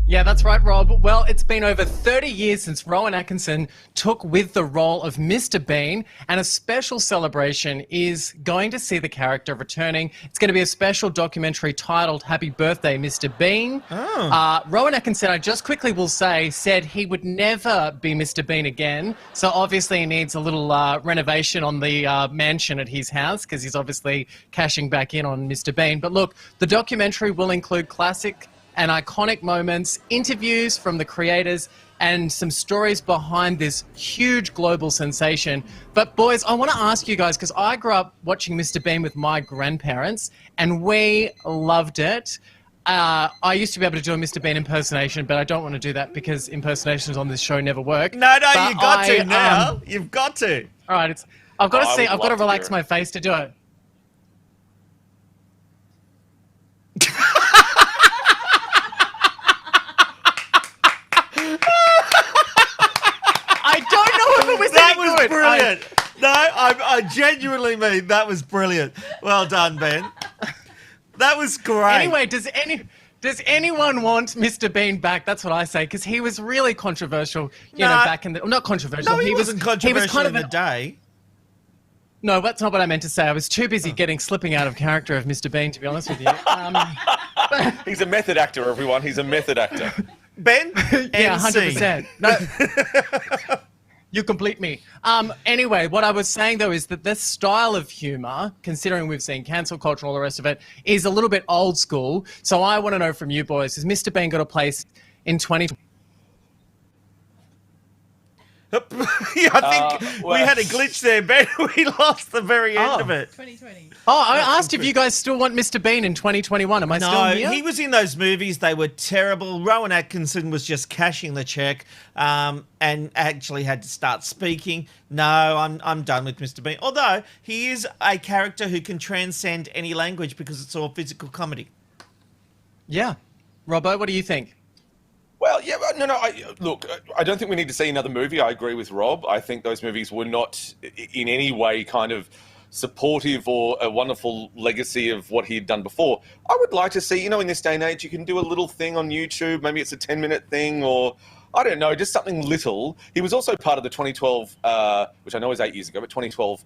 Yeah, that's right, Rob. Well, it's been over 30 years since Rowan Atkinson took with the role of Mr. Bean, and a special celebration is going to see the character returning. It's going to be a special documentary titled Happy Birthday, Mr. Bean. Rowan Atkinson, I just quickly will say, said he would never be Mr. Bean again. So obviously he needs a little renovation on the mansion at his house, because he's obviously cashing back in on Mr. Bean. But look, the documentary will include classic and iconic moments, interviews from the creators, and some stories behind this huge global sensation. But boys, I want to ask you guys, because I grew up watching Mr. Bean with my grandparents, and we loved it. I used to be able to do a Mr. Bean impersonation, but I don't want to do that because impersonations on this show never work. No, you got to now. You've got to. All right, I've got to see. I've got to relax my face to do it. That was brilliant. I genuinely mean that was brilliant. Well done, Ben. That was great. Anyway, does anyone want Mr. Bean back? That's what I say, because he was really controversial. You know, back in the not controversial. No, he wasn't controversial he was kind of in the day. No, that's not what I meant to say. I was too busy slipping out of character of Mr. Bean, to be honest with you. He's a method actor, everyone. He's a method actor. Ben? Yeah, 100%. No. You complete me. Anyway, what I was saying, though, is that this style of humour, considering we've seen cancel culture and all the rest of it, is a little bit old school. So I want to know from you boys, has Mr. Bean got a place in 2020? I think we had a glitch there, Ben. We lost the very end of it. 2020. Oh, I asked if you guys still want Mr. Bean in 2021. Am I still here? No, he was in those movies. They were terrible. Rowan Atkinson was just cashing the check and actually had to start speaking. No, I'm done with Mr. Bean. Although he is a character who can transcend any language because it's all physical comedy. Yeah. Robbo, what do you think? Well, yeah, no. Look, I don't think we need to see another movie. I agree with Rob. I think those movies were not in any way kind of supportive or a wonderful legacy of what he had done before. I would like to see, in this day and age, you can do a little thing on YouTube. Maybe it's a 10-minute thing or, I don't know, just something little. He was also part of the 2012, which I know is 8 years ago, but 2012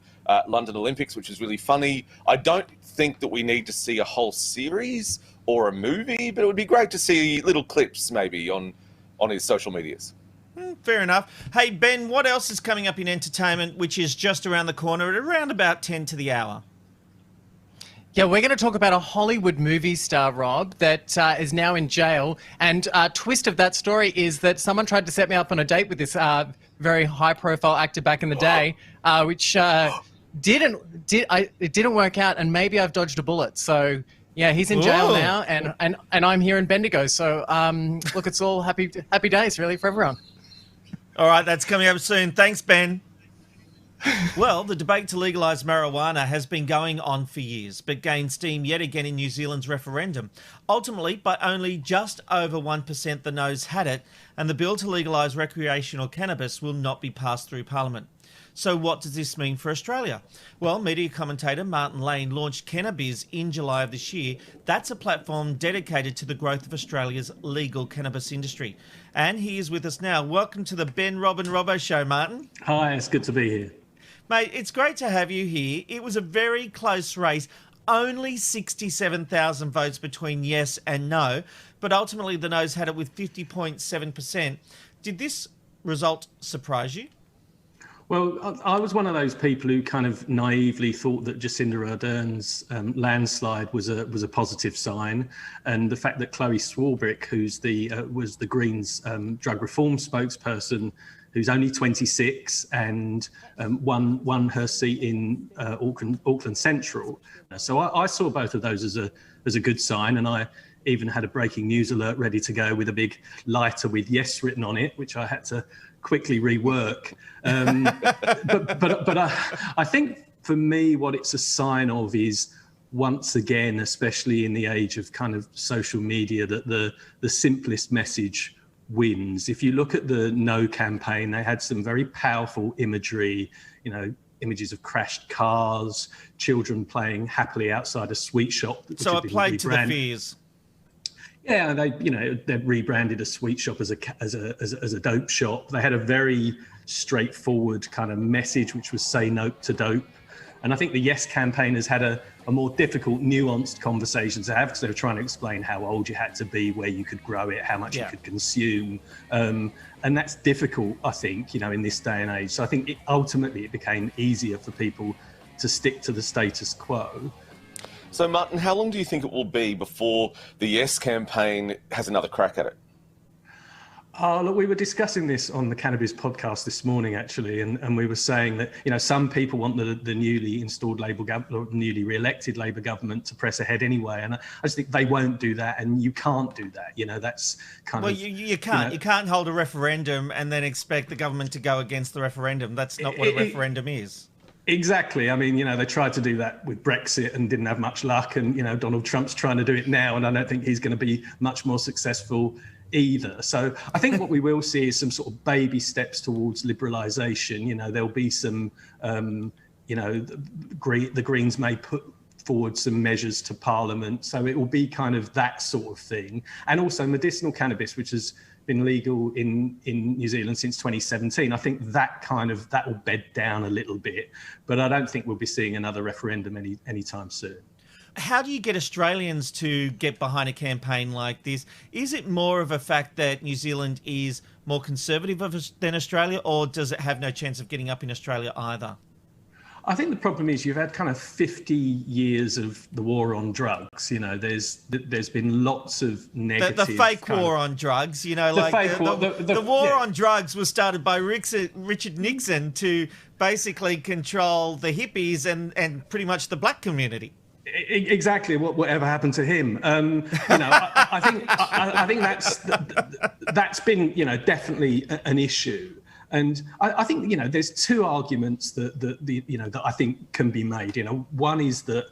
London Olympics, which is really funny. I don't think that we need to see a whole series or a movie, but it would be great to see little clips maybe on his social medias. Fair enough. Hey, Ben, what else is coming up in entertainment, which is just around the corner at around about 10 to the hour? Yeah, we're going to talk about a Hollywood movie star, Rob, that is now in jail. And twist of that story is that someone tried to set me up on a date with this very high-profile actor back in the day, which it didn't work out, and maybe I've dodged a bullet. So yeah, he's in jail now, and I'm here in Bendigo. So look, it's all happy days really for everyone. All right, that's coming up soon. Thanks, Ben. Well, the debate to legalise marijuana has been going on for years, but gained steam yet again in New Zealand's referendum. Ultimately, by only just over 1%, the noes had it, and the bill to legalise recreational cannabis will not be passed through Parliament. So what does this mean for Australia? Well, media commentator Martin Lane launched Cannabis in July of this year. That's a platform dedicated to the growth of Australia's legal cannabis industry. And he is with us now. Welcome to the Ben, Rob and Robbo Show, Martin. Hi, it's good to be here. Mate, it's great to have you here. It was a very close race. Only 67,000 votes between yes and no, but ultimately the noes had it with 50.7%. Did this result surprise you? Well, I was one of those people who kind of naively thought that Jacinda Ardern's landslide was a positive sign, and the fact that Chloe Swarbrick, who's was the Greens drug reform spokesperson, who's only 26 and won her seat in Auckland Central. So I saw both of those as a good sign, and I even had a breaking news alert ready to go with a big lighter with yes written on it, which I had to quickly rework. But I think for me, what it's a sign of is, once again, especially in the age of kind of social media, that the simplest message wins. If you look at the No campaign, they had some very powerful imagery, images of crashed cars, children playing happily outside a sweet shop. So it played to the fears. Yeah, they rebranded a sweet shop as a dope shop. They had a very straightforward kind of message, which was say no to dope. And I think the Yes campaign has had a more difficult, nuanced conversation to have, because they were trying to explain how old you had to be, where you could grow it, how much you could consume. And that's difficult, I think, in this day and age. So I think ultimately it became easier for people to stick to the status quo. So, Martin, how long do you think it will be before the Yes campaign has another crack at it? Look, we were discussing this on the Cannabis podcast this morning, actually, and we were saying that, some people want the newly installed newly re-elected Labour government to press ahead anyway, and I just think they won't do that, and you can't do that. That's kind of... Well, you can't. You can't hold a referendum and then expect the government to go against the referendum. That's not what a referendum is. Exactly. I mean, they tried to do that with Brexit and didn't have much luck. And, Donald Trump's trying to do it now, and I don't think he's going to be much more successful either. So I think what we will see is some sort of baby steps towards liberalisation. There'll be some, the Greens may put forward some measures to Parliament. So it will be kind of that sort of thing. And also medicinal cannabis, which has been legal in New Zealand since 2017. I think that will bed down a little bit, but I don't think we'll be seeing another referendum anytime soon. How do you get Australians to get behind a campaign like this? Is it more of a fact that New Zealand is more conservative than Australia, or does it have no chance of getting up in Australia either? I think the problem is you've had kind of 50 years of the war on drugs. There's been lots of negative... The fake war on drugs, the war on drugs was started by Richard Nixon to basically control the hippies and pretty much the black community. Exactly. Whatever happened to him? I think that's been definitely an issue. And I think there's two arguments that I think can be made. One is that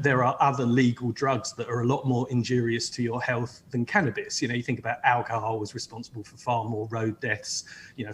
there are other legal drugs that are a lot more injurious to your health than cannabis. You think about alcohol was responsible for far more road deaths,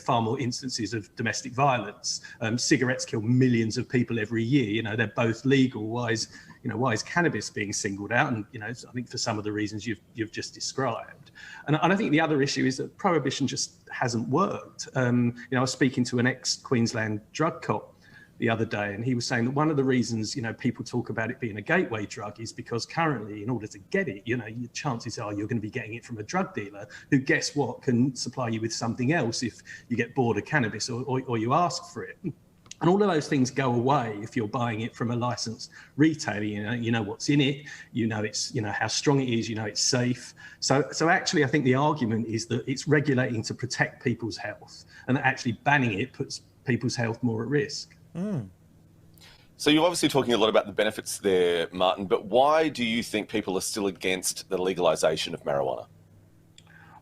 far more instances of domestic violence. Cigarettes kill millions of people every year. They're both legal. Why is cannabis being singled out? And I think for some of the reasons you've just described. And I think the other issue is that prohibition just hasn't worked. I was speaking to an ex-Queensland drug cop the other day, and he was saying that one of the reasons people talk about it being a gateway drug is because currently, in order to get it, your chances are you're going to be getting it from a drug dealer who, guess what, can supply you with something else if you get bored of cannabis or you ask for it. And all of those things go away if you're buying it from a licensed retailer. You know what's in it, it's, how strong it is, it's safe. So actually, I think the argument is that it's regulating to protect people's health, and that actually banning it puts people's health more at risk. So you're obviously talking a lot about the benefits there, Martin, but why do you think people are still against the legalisation of marijuana?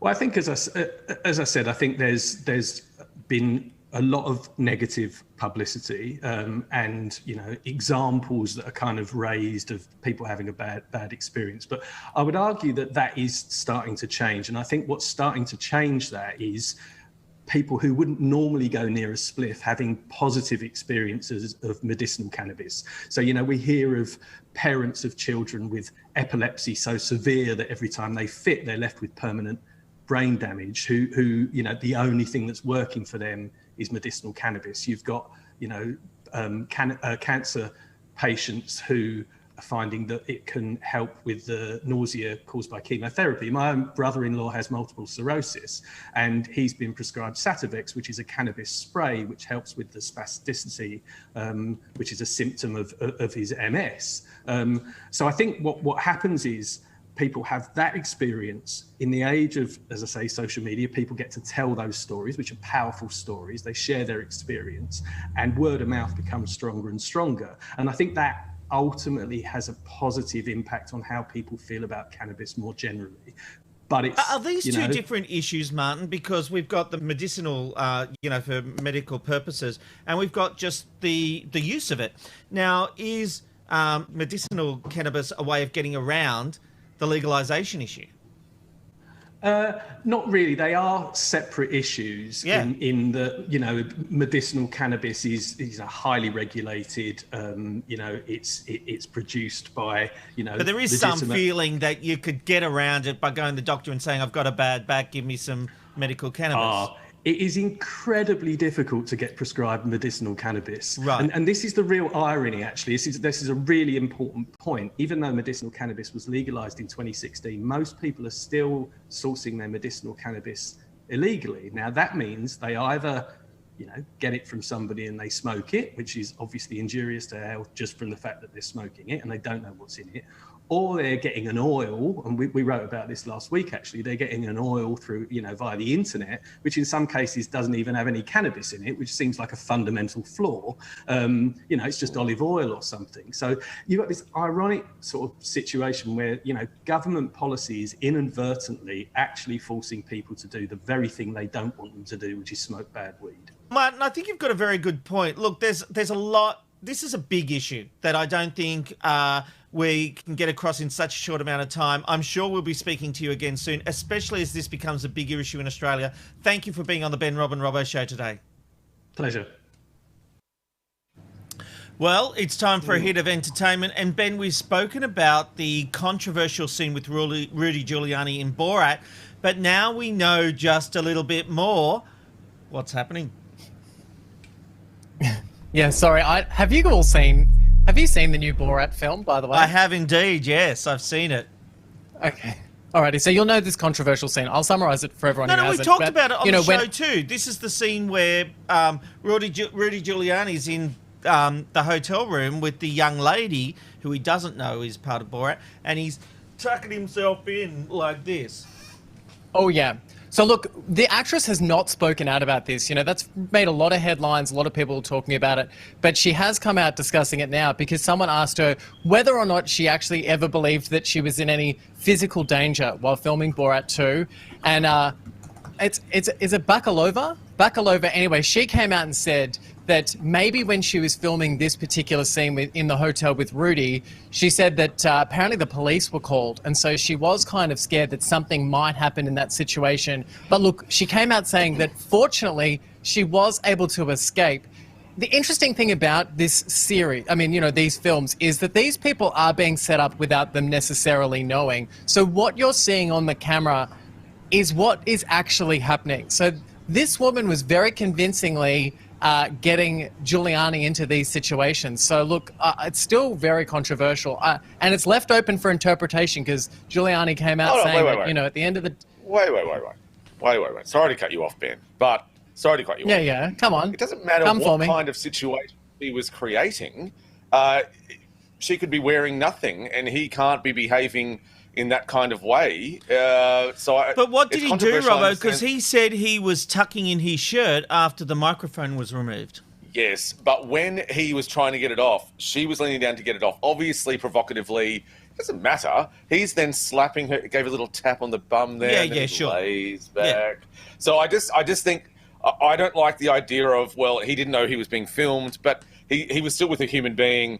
Well, I think, as I said, I think there's been a lot of negative publicity and examples that are kind of raised of people having a bad experience. But I would argue that is starting to change, and I think what's starting to change that is people who wouldn't normally go near a spliff having positive experiences of medicinal cannabis. So, we hear of parents of children with epilepsy so severe that every time they fit, they're left with permanent brain damage, who the only thing that's working for them is medicinal cannabis. You've got, cancer patients who are finding that it can help with the nausea caused by chemotherapy. My own brother-in-law has multiple sclerosis, and he's been prescribed Sativex, which is a cannabis spray, which helps with the spasticity, which is a symptom of his MS. So I think what happens is people have that experience. In the age of, as I say, social media, people get to tell those stories, which are powerful stories. They share their experience, and word of mouth becomes stronger and stronger. And I think that ultimately has a positive impact on how people feel about cannabis more generally. But are these two different issues, Martin? Because we've got the medicinal, for medical purposes, and we've got just the use of it. Now, is medicinal cannabis a way of getting around the legalization issue? Not really. They are separate issues in the, medicinal cannabis is highly regulated. It's produced by, But there is some feeling that you could get around it by going to the doctor and saying, I've got a bad back, give me some medical cannabis. It is incredibly difficult to get prescribed medicinal cannabis. Right. And this is the real irony, actually. This is a really important point. Even though medicinal cannabis was legalized in 2016, most people are still sourcing their medicinal cannabis illegally. Now, that means they either, get it from somebody and they smoke it, which is obviously injurious to health just from the fact that they're smoking it and they don't know what's in it, or they're getting an oil, and we wrote about this last week, actually. They're getting an oil through, via the internet, which in some cases doesn't even have any cannabis in it, which seems like a fundamental flaw. It's just olive oil or something. So you've got this ironic sort of situation where, government policy is inadvertently actually forcing people to do the very thing they don't want them to do, which is smoke bad weed. Martin, I think you've got a very good point. Look, there's a lot. This is a big issue that I don't think we can get across in such a short amount of time. I'm sure we'll be speaking to you again soon, especially as this becomes a bigger issue in Australia. Thank you for being on the Ben, Rob and Robbo show today. Pleasure. Well, it's time for a hit of entertainment. And Ben, we've spoken about the controversial scene with Rudy Giuliani in Borat, but now we know just a little bit more. What's happening? Yeah, sorry. Have you seen the new Borat film, by the way? I have indeed, yes. I've seen it. Okay. Alrighty, so you'll know this controversial scene. I'll summarise it for everyone who hasn't. We talked about it on the show too. This is the scene where Rudy Giuliani's in the hotel room with the young lady who he doesn't know is part of Borat, and he's tucking himself in like this. Oh, yeah. So look, the actress has not spoken out about this. That's made a lot of headlines, a lot of people talking about it, but she has come out discussing it now because someone asked her whether or not she actually ever believed that she was in any physical danger while filming Borat 2. And is it Bakalova? Bakalova, anyway, she came out and said that maybe when she was filming this particular scene in the hotel with Rudy, she said that apparently the police were called, and so she was kind of scared that something might happen in that situation. But look, she came out saying that fortunately she was able to escape. The interesting thing about this series, these films, is that these people are being set up without them necessarily knowing. So what you're seeing on the camera is what is actually happening. So this woman was very convincingly getting Giuliani into these situations. So look, it's still very controversial, and it's left open for interpretation because Giuliani came out saying that, at the end of the... Wait. Sorry to cut you off, Ben, but Sorry to cut you off. Yeah. Come on. It doesn't matter what kind of situation he was creating. She could be wearing nothing, and he can't be behaving in that kind of way. But what did he do, Robbo? Because he said he was tucking in his shirt after the microphone was removed. Yes, but when he was trying to get it off, she was leaning down to get it off, obviously provocatively. It doesn't matter. He's then slapping her, gave a little tap on the bum there, and then he lays back. Yeah. So I just think, I don't like the idea of, well, he didn't know he was being filmed, but he was still with a human being.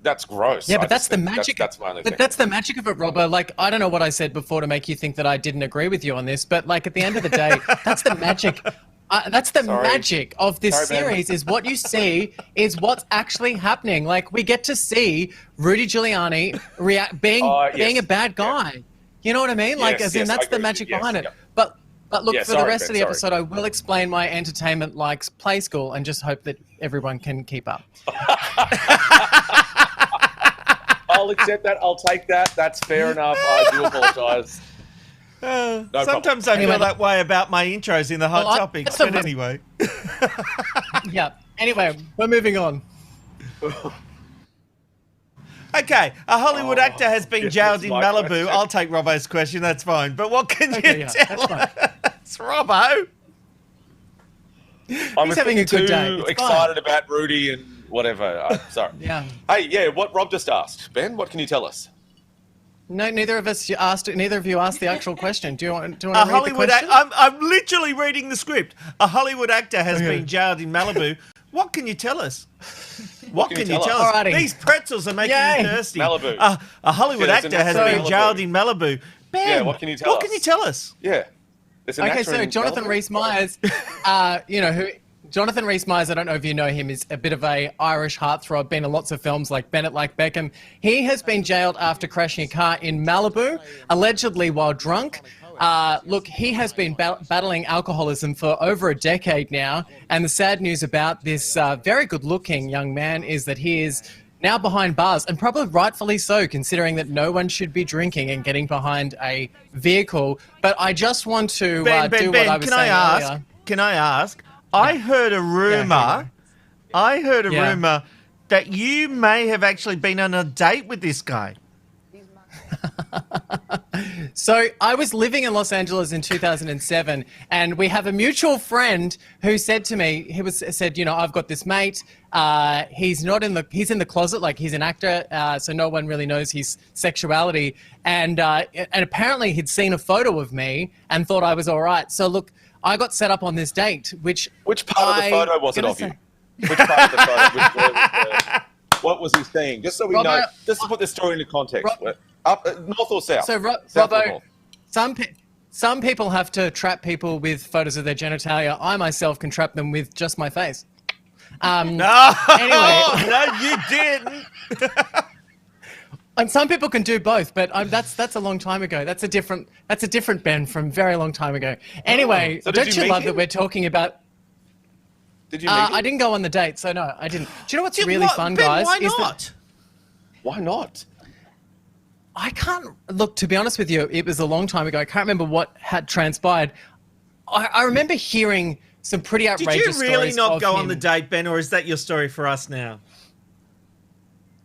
That's gross. Yeah, but that's the magic. That's my only thing. That's the magic of it, Robbo. Like, I don't know what I said before to make you think that I didn't agree with you on this, but like at the end of the day, that's the magic. That's the magic of this series. Is what you see is what's actually happening. Like, we get to see Rudy Giuliani being a bad guy. Yeah. You know what I mean? Like, that's the magic behind it. But look, for the rest of the episode, I will explain my entertainment likes Play School and just hope that everyone can keep up. I'll accept that. I'll take that. That's fair enough. I do apologise. Sometimes I feel that way about my intros in the hot topics, but anyway. Yeah. Anyway, we're moving on. Okay, a Hollywood actor has been jailed in Malibu. Question. I'll take Robbo's question, that's fine. But what can you tell us, Robbo? I'm having a good day. Too excited about Rudy and whatever. Sorry. Yeah. Hey, what Rob just asked. Ben, what can you tell us? No, neither of you asked the actual question. Do you want to read the question? I'm literally reading the script. A Hollywood actor has been jailed in Malibu. What can you tell us? What can you tell us? Alrighty. These pretzels are making me thirsty. Malibu. A Hollywood actor has been jailed in Malibu. Ben, yeah, what can you tell us? What can you tell us? Yeah. Okay, so Jonathan Rhys-Meyers, Jonathan Rhys-Meyers, I don't know if you know him, is a bit of a Irish heartthrob, been in lots of films like Bennett Like Beckham. He has been jailed after crashing a car in Malibu, allegedly while drunk. Look, he has been battling alcoholism for over a decade now, and the sad news about this very good-looking young man is that he is now behind bars, and probably rightfully so, considering that no one should be drinking and getting behind a vehicle. But I just want to do what I was saying earlier. Can I ask? I heard a rumour. Rumour that you may have actually been on a date with this guy. So I was living in Los Angeles in 2007, and we have a mutual friend who said to me, said, I've got this mate. He's in the closet, like he's an actor, so no one really knows his sexuality. And apparently he'd seen a photo of me and thought I was all right. So look, I got set up on this date, which part of the photo was it of you? Which part of the photo? What was he saying? Just so we know, just to put this story into context. Up north or south? So, Robbo, some people have to trap people with photos of their genitalia. I myself can trap them with just my face. Anyway, no, you didn't. And some people can do both, but that's a long time ago. That's a different Ben from very long time ago. Anyway, so don't you love that we're talking about? Did you meet him? I didn't go on the date, so no, I didn't. Do you know what's really fun, Ben, guys? Why not? Why not? I can't look. To be honest with you, it was a long time ago. I can't remember what had transpired. I remember hearing some pretty outrageous stories. Did you really not go on the date, Ben, or is that your story for us now?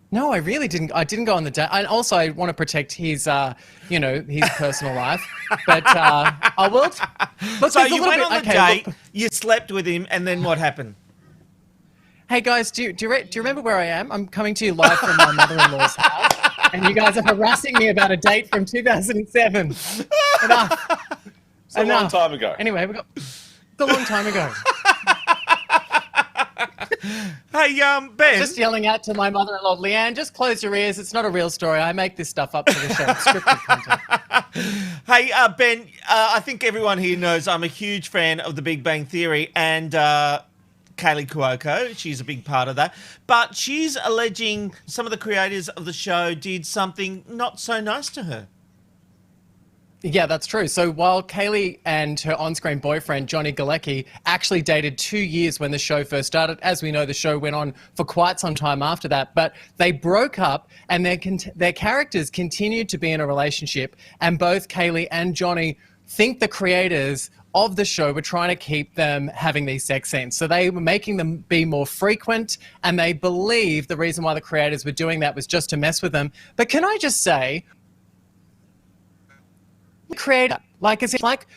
No, I really didn't. I didn't go on the date. And also, I want to protect his, his personal life. But I will. Look, so you went on the date, you slept with him, and then what happened? Hey guys, do you remember where I am? I'm coming to you live from my mother-in-law's house, and you guys are harassing me about a date from 2007. Enough. It's a long time ago. Anyway, it's a long time ago. Hey, Ben. Just yelling out to my mother-in-law, Leanne, just close your ears. It's not a real story. I make this stuff up for the show. It's scripted content. Hey, Ben, I think everyone here knows I'm a huge fan of The Big Bang Theory and Kaylee Cuoco. She's a big part of that. But she's alleging some of the creators of the show did something not so nice to her. Yeah, that's true. So while Kaylee and her on-screen boyfriend, Johnny Galecki, actually dated 2 years when the show first started, as we know, the show went on for quite some time after that, but they broke up and their characters continued to be in a relationship, and both Kaylee and Johnny think the creators of the show were trying to keep them having these sex scenes. So they were making them be more frequent, and they believe the reason why the creators were doing that was just to mess with them. But can I just say, creator, like, is it like,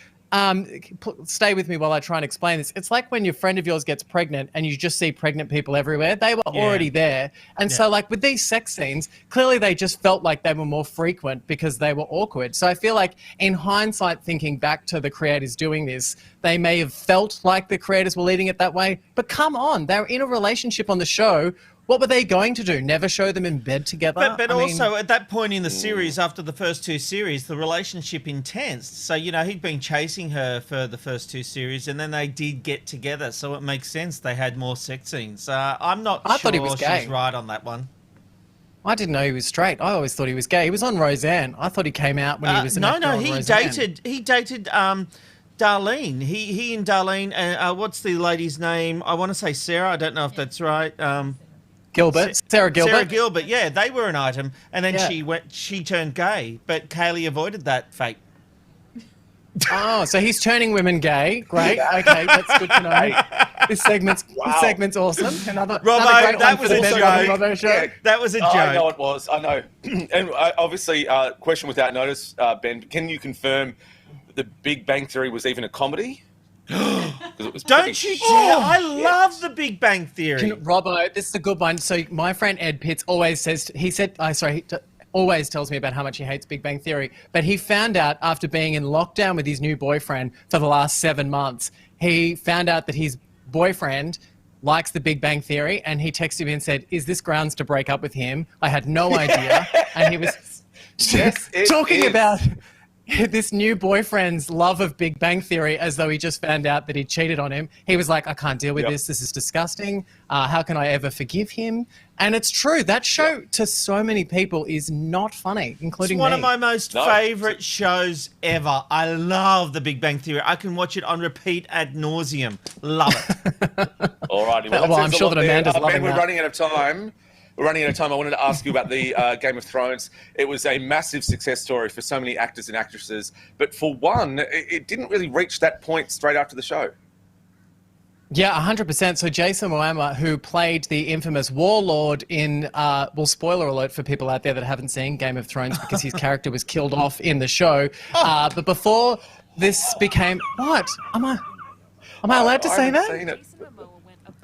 stay with me while I try and explain this. It's like when your friend of yours gets pregnant and you just see pregnant people everywhere. They were already there. And so like with these sex scenes, clearly they just felt like they were more frequent because they were awkward. So I feel like in hindsight, thinking back to the creators doing this, they may have felt like the creators were leading it that way. But come on, they're in a relationship on the show. What were they going to do? Never show them in bed together? But also, at that point in the series, after the first 2 series, the relationship intense. So, you know, he'd been chasing her for the first 2 series, and then they did get together. So it makes sense they had more sex scenes. I'm not sure thought he was gay. she's right on that one. I didn't know he was straight. I always thought he was gay. He was on Roseanne. I thought he came out when he was an actor on Roseanne. He dated Darlene. He and Darlene, what's the lady's name? I want to say Sarah. I don't know if that's right. Gilbert. Sarah Gilbert. Sarah Gilbert, yeah, they were an item, and then she turned gay, but Kaylee avoided that fate. Oh, so he's turning women gay. Great. Okay, that's good to know. This segment's awesome. Another great that was a joke. Yeah. That was a joke. I know it was. I know. And obviously, question without notice, Ben. Can you confirm the Big Bang Theory was even a comedy? Don't you dare! I love the Big Bang Theory. Robbo, this is a good one. So my friend Ed Pitts always says, he always tells me about how much he hates Big Bang Theory. But he found out after being in lockdown with his new boyfriend for the last 7 months, he found out that his boyfriend likes the Big Bang Theory, and he texted me and said, "Is this grounds to break up with him?" I had no idea. And he was talking about this new boyfriend's love of Big Bang Theory as though he just found out that he cheated on him. He was like, "I can't deal with this. This is disgusting. How can I ever forgive him?" And it's true. That show to so many people is not funny, including me. It's one of my most favourite shows ever. I love the Big Bang Theory. I can watch it on repeat ad nauseum. Love it. All righty. Well, I'm sure that Amanda's loving Ben, we're running out of time. I wanted to ask you about the Game of Thrones. It was a massive success story for so many actors and actresses, but for one, it didn't really reach that point straight after the show. Yeah, 100%. So Jason Momoa, who played the infamous warlord in, spoiler alert for people out there that haven't seen Game of Thrones because his character was killed off in the show. But before this became... What? Am I allowed to say that? Seen it.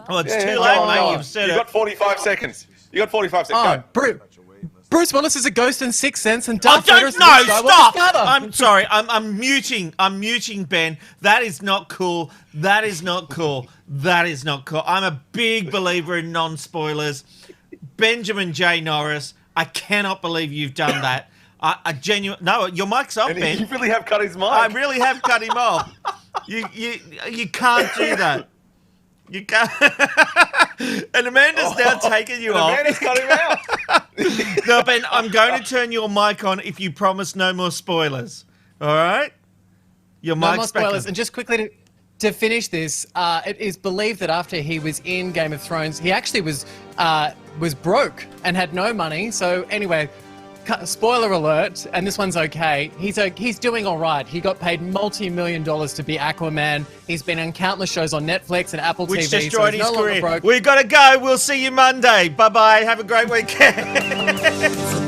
Oh, it's too late, mate. You've said it. You got 45 seconds. You got 45 seconds. Go. Bruce Willis is a ghost in Sixth Sense, and Darth Vader is stop! I'm sorry. I'm muting. I'm muting Ben. That is not cool. That is not cool. That is not cool. I'm a big believer in non-spoilers. Benjamin J. Norris, I cannot believe you've done that. No, your mic's off, Ben. You really have cut his mic. I really have cut him off. You can't do that. You can't. And Amanda's now taking you off. Amanda's cut him out. No, Ben, I'm going to turn your mic on if you promise no more spoilers. All right? Your no mic's more spoilers. And just quickly to finish this, it is believed that after he was in Game of Thrones, he actually was broke and had no money. So anyway, spoiler alert, and this one's okay. He's doing all right. He got paid multi-million dollars to be Aquaman. He's been on countless shows on Netflix and Apple Which TV. destroyed so he's his no longer career. broke. We've got to go. We'll see you Monday. Bye-bye. Have a great weekend.